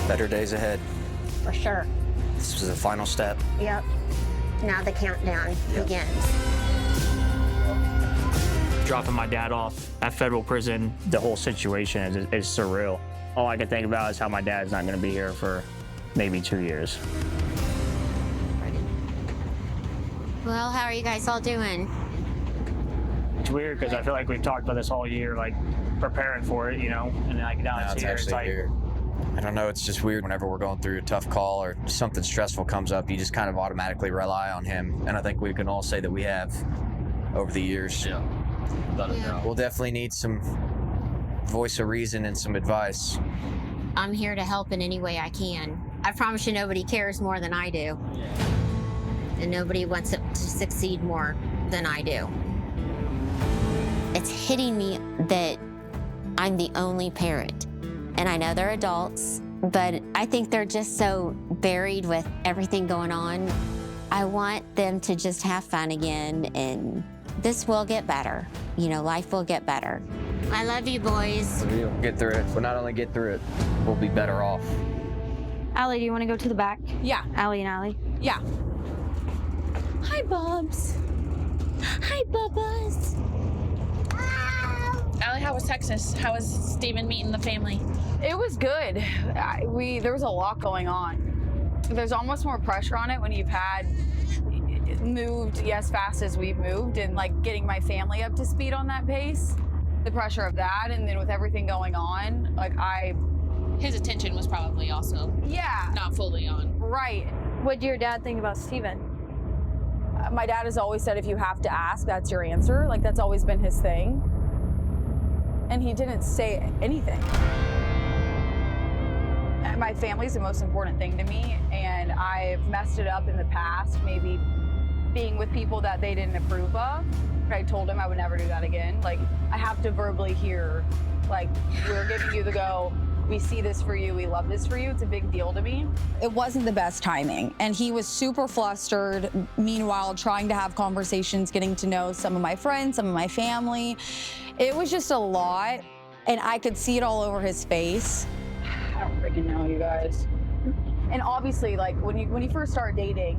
Better days ahead. For sure. This was the final step. Yep. Now the countdown begins. Dropping my dad off at federal prison, the whole situation is surreal. All I can think about is how my dad's not going to be here for maybe 2 years. Well, how are you guys all doing? It's weird because I feel like we've talked about this all year, like preparing for it, you know, and like now it's here. It's like, here. I don't know, it's just weird whenever we're going through a tough call or something stressful comes up, you just kind of automatically rely on him. And I think we can all say that we have over the years. Yeah. We'll definitely need some voice of reason and some advice. I'm here to help in any way I can. I promise you nobody cares more than I do. And nobody wants it to succeed more than I do. It's hitting me that I'm the only parent. And I know they're adults, but I think they're just so buried with everything going on. I want them to just have fun again, and this will get better. You know, life will get better. I love you, boys. We'll get through it. We'll not only get through it, we'll be better off. Allie, do you want to go to the back? Yeah. Allie and Allie? Yeah. Hi, Bubs. Hi, Bubbas. Allie, how was Texas? How was Steven meeting the family? It was good. There was a lot going on. There's almost more pressure on it when you've had moved as fast as we've moved, and like getting my family up to speed on that pace. The pressure of that, and then with everything going on, like His attention was probably also not fully on. Right. What did your dad think about Steven? My dad has always said if you have to ask, that's your answer. Like that's always been his thing. And he didn't say anything. My family's the most important thing to me, and I've messed it up in the past, maybe being with people that they didn't approve of. But I told him I would never do that again. Like, I have to verbally hear, like, we're giving you the go. We see this for you. We love this for you. It's a big deal to me. It wasn't the best timing, and he was super flustered. Meanwhile, trying to have conversations, getting to know some of my friends, some of my family. It was just a lot, and I could see it all over his face. I don't freaking know, you guys. And obviously, like, when you first start dating,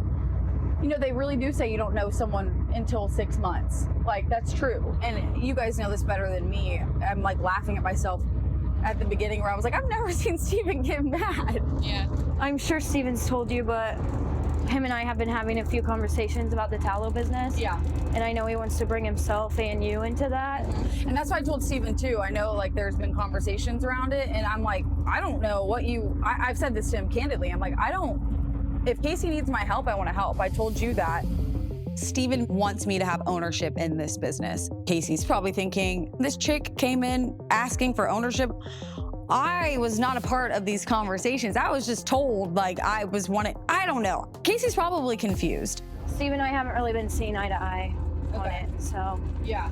you know, they really do say you don't know someone until 6 months. Like, that's true. And you guys know this better than me. I'm, like, laughing at myself at the beginning where I was like, I've never seen Steven get mad. Yeah. I'm sure Steven's told you, but him and I have been having a few conversations about the tallow business. Yeah. And I know he wants to bring himself and you into that. And that's what I told Steven too. I know like there's been conversations around it, and I'm like, I don't know what I've said this to him candidly. I'm like, if Kacie needs my help, I want to help. I told you that. Steven wants me to have ownership in this business. Kacie's probably thinking, this chick came in asking for ownership. I was not a part of these conversations. I was just told like I don't know. Kacie's probably confused. Steve and I haven't really been seeing eye to eye on it, so. Yeah.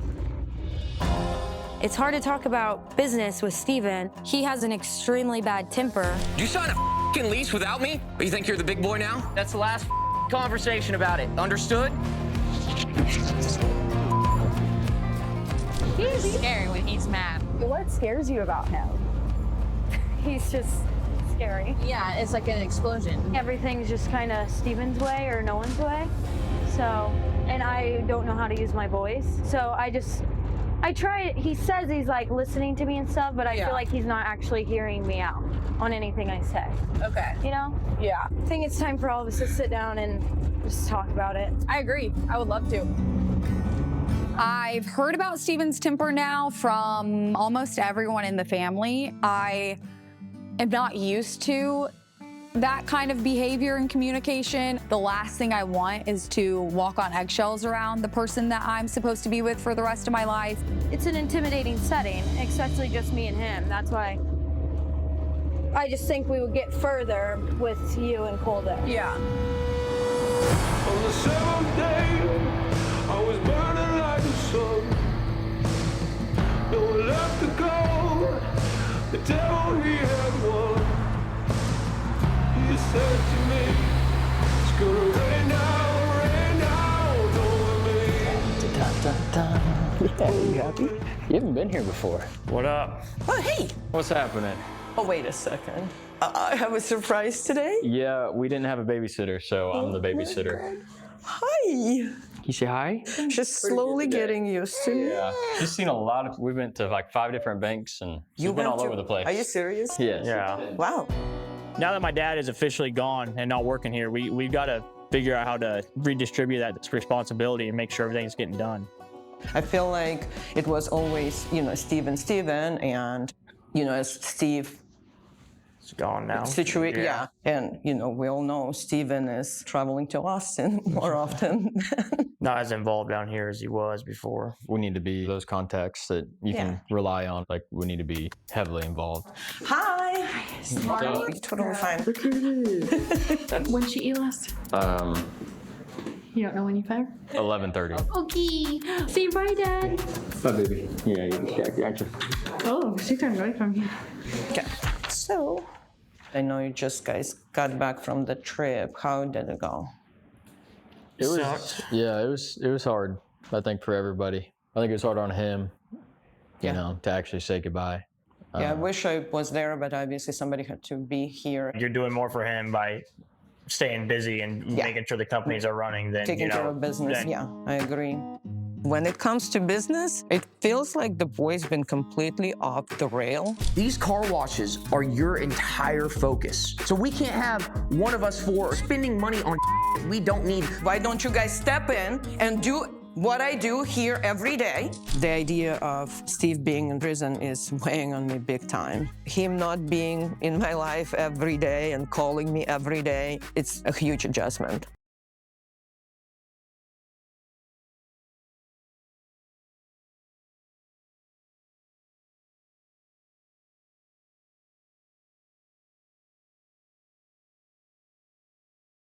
It's hard to talk about business with Steven. He has an extremely bad temper. Did you sign a f***ing lease without me? Or you think you're the big boy now? That's the last conversation about it. Understood? He's scary when he's mad. What scares you about him? He's just scary. Yeah, it's like an explosion. Everything's just kind of Steven's way or no one's way. So, and I don't know how to use my voice. So I try, he says he's like listening to me and stuff, but I feel like he's not actually hearing me out on anything I say. Okay. You know? Yeah. I think it's time for all of us to sit down and just talk about it. I agree. I would love to. I've heard about Steven's temper now from almost everyone in the family. I am not used to that kind of behavior and communication. The last thing I want is to walk on eggshells around the person that I'm supposed to be with for the rest of my life. It's an intimidating setting, especially just me and him. That's why I just think we would get further with you and Colder. Yeah. On the seventh day, I was burning like the sun. Nowhere left to go. The devil, he had won. He said to me, it's gonna rain down on me. Yeah, you happy? You haven't been here before. What up? Oh, hey. What's happening? Oh, wait a second. I have a surprise today? Yeah, we didn't have a babysitter, so I'm the babysitter. Hi. You say hi? She's slowly getting used to me. Yeah. She's seen a lot of, we went to like 5 different banks and she's been all over the place. Are you serious? Yes. Yeah. Wow. Now that my dad is officially gone and not working here, we've got to figure out how to redistribute that responsibility and make sure everything's getting done. I feel like it was always, you know, Steven, and, you know, as Steve. It's gone now. Yeah. And, you know, we all know Steven is traveling to Austin more often. Not as involved down here as he was before. We need to be those contacts that you can rely on. Like, we need to be heavily involved. Hi. You're totally fine. When did she eat last? You don't know when you fed her? 11:30. Okay. Say bye, Dad. Bye, baby. Yeah, gotcha. Oh, she turned away from you. Okay. So, I know you just guys got back from the trip. How did it go? It was hard, I think, for everybody. I think it was hard on him, you know, to actually say goodbye. Yeah, I wish I was there, but obviously somebody had to be here. You're doing more for him by staying busy and making sure the companies are running than, taking care of business. Yeah, I agree. When it comes to business, it feels like the boy's been completely off the rail. These car washes are your entire focus. So we can't have one of us four spending money on we don't need. Why don't you guys step in and do what I do here every day? The idea of Steve being in prison is weighing on me big time. Him not being in my life every day and calling me every day, it's a huge adjustment.